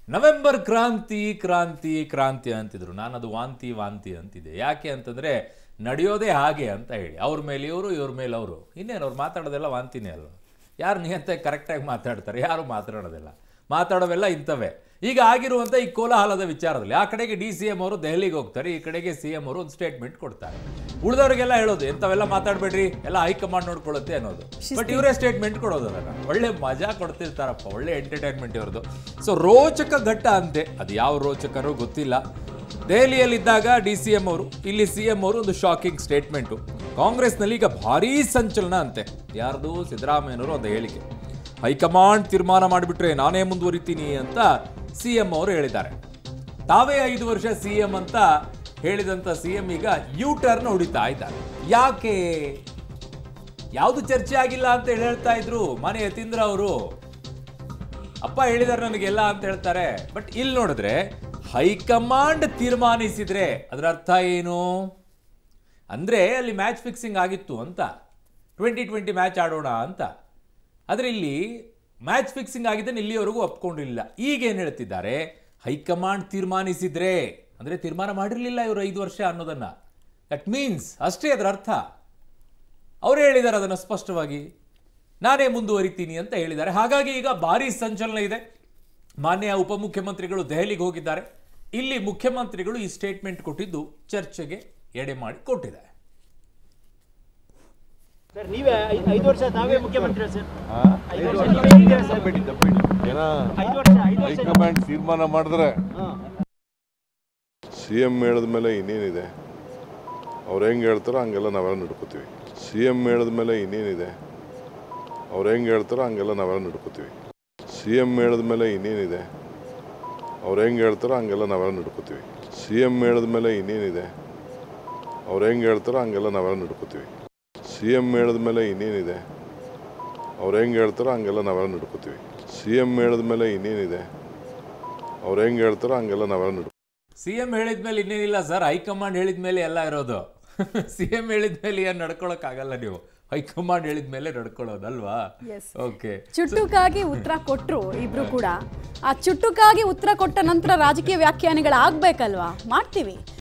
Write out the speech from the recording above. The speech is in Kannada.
ನವೆಂಬರ್ ಕ್ರಾಂತಿ ಕ್ರಾಂತಿ ಕ್ರಾಂತಿ ಅಂತಿದ್ರು. ನಾನು ಅದು ವಾಂತಿ ವಾಂತಿ ಅಂತಿದ್ದೆ. ಯಾಕೆ ಅಂತಂದರೆ ನಡೆಯೋದೇ ಹಾಗೆ ಅಂತ ಹೇಳಿ, ಅವ್ರ ಮೇಲೆ ಇವರು, ಇವ್ರ ಮೇಲೆ ಅವರು. ಇನ್ನೇನು ಅವ್ರು ಮಾತಾಡೋದೆಲ್ಲ ವಾಂತಿನೇ ಅಲ್ವ. ಯಾರು ನಿಯಂತಾಗಿ ಕರೆಕ್ಟಾಗಿ ಮಾತಾಡ್ತಾರೆ? ಯಾರು ಮಾತಾಡೋದಿಲ್ಲ. ಮಾತಾಡೋವೆಲ್ಲ ಇಂಥವೇ. ಈಗ ಆಗಿರುವಂಥ ಈ ಕೋಲಾಹಲದ ವಿಚಾರದಲ್ಲಿ ಆ ಕಡೆಗೆ DCM ಅವರು ದೆಹಲಿಗೆ ಹೋಗ್ತಾರೆ, ಈ ಕಡೆಗೆ CM ಅವರು ಒಂದು ಸ್ಟೇಟ್ಮೆಂಟ್ ಕೊಡ್ತಾರೆ. ಉಳಿದವರಿಗೆಲ್ಲ ಹೇಳೋದು ಎಂಥವೆಲ್ಲ ಮಾತಾಡಬೇಡ್ರಿ, ಎಲ್ಲ ಹೈಕಮಾಂಡ್ ನೋಡ್ಕೊಳ್ಳುತ್ತೆ ಅನ್ನೋದು. ಬಟ್ ಇವರೇ ಸ್ಟೇಟ್ಮೆಂಟ್ ಕೊಡೋದು. ಅದನ್ನು ಒಳ್ಳೆ ಮಜಾ ಕೊಡ್ತಿರ್ತಾರಪ್ಪ, ಒಳ್ಳೆ ಎಂಟರ್ಟೈನ್ಮೆಂಟ್ ಇವ್ರದ್ದು. ಸೊ ರೋಚಕ ಘಟ್ಟ ಅಂತೆ, ಅದು ಯಾವ ರೋಚಕರು ಗೊತ್ತಿಲ್ಲ. ದೆಹಲಿಯಲ್ಲಿದ್ದಾಗ DCM ಅವರು, ಇಲ್ಲಿ CM ಅವರು ಒಂದು ಶಾಕಿಂಗ್ ಸ್ಟೇಟ್ಮೆಂಟು. ಕಾಂಗ್ರೆಸ್ನಲ್ಲಿ ಈಗ ಭಾರೀ ಸಂಚಲನ ಅಂತೆ. ಯಾರ್ದು? ಸಿದ್ದರಾಮಯ್ಯನವರು ಒಂದು ಹೇಳಿಕೆ. ಹೈಕಮಾಂಡ್ ತೀರ್ಮಾನ ಮಾಡಿಬಿಟ್ರೆ ನಾನೇ ಮುಂದುವರಿತೀನಿ ಅಂತ CM ಅವರು ಹೇಳಿದ್ದಾರೆ. ತಾವೇ 5 ವರ್ಷ CM ಅಂತ ಹೇಳಿದಂಥ CM ಈಗ U-ಟರ್ನ್ ಹೊಡಿತಾ ಇದ್ದಾರೆ. ಯಾಕೆ? ಯಾವುದು ಚರ್ಚೆ ಆಗಿಲ್ಲ ಅಂತ ಹೇಳ್ತಾ ಇದ್ರು ಮಾನ್ಯ ಯತೀಂದ್ರ ಅವರು. ಅಪ್ಪ ಹೇಳಿದಾರೆ ನನಗೆಲ್ಲ ಅಂತ ಹೇಳ್ತಾರೆ. ಬಟ್ ಇಲ್ಲಿ ನೋಡಿದ್ರೆ ಹೈಕಮಾಂಡ್ ತೀರ್ಮಾನಿಸಿದ್ರೆ ಅದರ ಅರ್ಥ ಏನು ಅಂದರೆ ಅಲ್ಲಿ ಮ್ಯಾಚ್ ಫಿಕ್ಸಿಂಗ್ ಆಗಿತ್ತು ಅಂತ, 2020 ಮ್ಯಾಚ್ ಆಡೋಣ ಅಂತ. ಆದರೆ ಇಲ್ಲಿ ಮ್ಯಾಚ್ ಫಿಕ್ಸಿಂಗ್ ಆಗಿದ್ದನ್ನು ಇಲ್ಲಿವರೆಗೂ ಒಪ್ಕೊಂಡಿಲ್ಲ. ಈಗ ಏನು ಹೇಳ್ತಿದ್ದಾರೆ? ಹೈಕಮಾಂಡ್ ತೀರ್ಮಾನಿಸಿದ್ರೆ ಅಂದರೆ ತೀರ್ಮಾನ ಮಾಡಿರಲಿಲ್ಲ ಇವರು 5 ವರ್ಷ ಅನ್ನೋದನ್ನು. ದಟ್ ಮೀನ್ಸ್ ಅಷ್ಟೇ ಅದರ ಅರ್ಥ. ಅವರೇ ಹೇಳಿದ್ದಾರೆ ಅದನ್ನು ಸ್ಪಷ್ಟವಾಗಿ, ನಾನೇ ಮುಂದುವರಿತೀನಿ ಅಂತ ಹೇಳಿದ್ದಾರೆ. ಹಾಗಾಗಿ ಈಗ ಭಾರೀ ಸಂಚಲನ ಇದೆ. ಮಾನ್ಯ ಉಪಮುಖ್ಯಮಂತ್ರಿಗಳು ದೆಹಲಿಗೆ ಹೋಗಿದ್ದಾರೆ. ಇಲ್ಲಿ ಮುಖ್ಯಮಂತ್ರಿಗಳು ಈ ಸ್ಟೇಟ್ಮೆಂಟ್ ಕೊಟ್ಟಿದ್ದು ಚರ್ಚೆಗೆ ಎಡೆ ಮಾಡಿ ಕೊಟ್ಟಿದ್ದಾರೆ. ಸರ್ ನೀವೇ 5 ವರ್ಷ ತಾವೇ ಮುಖ್ಯಮಂತ್ರಿ ಸರ್. ಹೈಕಮಾಂಡ್ ತೀರ್ಮಾನ ಮಾಡಿದ್ರೆ CM ಹೇಳಿದ ಮೇಲೆ ಇನ್ನೇನಿದೆ, ಅವ್ರು ಹೆಂಗೆ ಹೇಳ್ತಾರೋ ಹಂಗೆಲ್ಲ ನಾವೆಲ್ಲ ನಡ್ಕೋತೀವಿ. CM ಹೇಳಿದ ಮೇಲೆ ಇನ್ನೇನಿದೆ, ಅವ್ರು ಹೆಂಗೆ ಹೇಳ್ತಾರೋ ಹಂಗೆಲ್ಲ ನಾವೆಲ್ಲ ನಡ್ಕೋತೀವಿ. CM ಹೇಳಿದ ಮೇಲೆ ಇನ್ನೇನಿದೆ, ಅವ್ರು ಹೆಂಗೆ ಹೇಳ್ತಾರೋ ಹಂಗೆಲ್ಲ ನಾವೆಲ್ಲ ನಡ್ಕೋತೀವಿ. CM ಹೇಳಿದ ಮೇಲೆ ಇನ್ನೇನಿದೆ, ಅವ್ರು ಹೆಂಗೆ ಹೇಳ್ತಾರೋ ಹಂಗೆಲ್ಲ ನಾವೆಲ್ಲ ನಡ್ಕೋತೀವಿ. CM ಹೇಳಿದ ಮೇಲೆ ಇನ್ನೇನಿದೆ, ಅವ್ರು ಹೆಂಗೆ ಹೇಳ್ತಾರೋ ಹಂಗೆಲ್ಲ ನಾವೆಲ್ಲ ನಡ್ಕೋತೀವಿ. CM ಹೇಳಿದ ಮೇಲೆ ಇನ್ನೇನಿದೆ, ಅವ್ರು ಹೆಂಗೆ ಹೇಳ್ತಾರೋ ಹಂಗೆಲ್ಲ ನಾವೆಲ್ಲ ನಡ್ಕೊ. CM ಹೇಳಿದ ಮೇಲೆ ಇನ್ನೇನಿಲ್ಲ ಸರ್, ಹೈಕಮಾಂಡ್ ಹೇಳಿದ ಮೇಲೆ ಎಲ್ಲ ಇರೋದು. CM ಹೇಳಿದ ಮೇಲೆ ಏನು ನಡ್ಕೊಳಕ್ಕಾಗಲ್ಲ ನೀವು, ಹೈಕಮಾಂಡ್ ಹೇಳಿದ ಮೇಲೆ ನಡ್ಕೊಳ್ಳೋದಲ್ವಾ? ಓಕೆ. ಚುಟುಕಾಗಿ ಉತ್ತರ ಕೊಟ್ಟರು ಇಬ್ರು ಕೂಡ. ಆ ಚುಟುಕಾಗಿ ಉತ್ತರ ಕೊಟ್ಟ ನಂತರ ರಾಜಕೀಯ ವ್ಯಾಖ್ಯಾನಗಳಾಗಬೇಕಲ್ವಾ? ಮಾಡ್ತೀವಿ.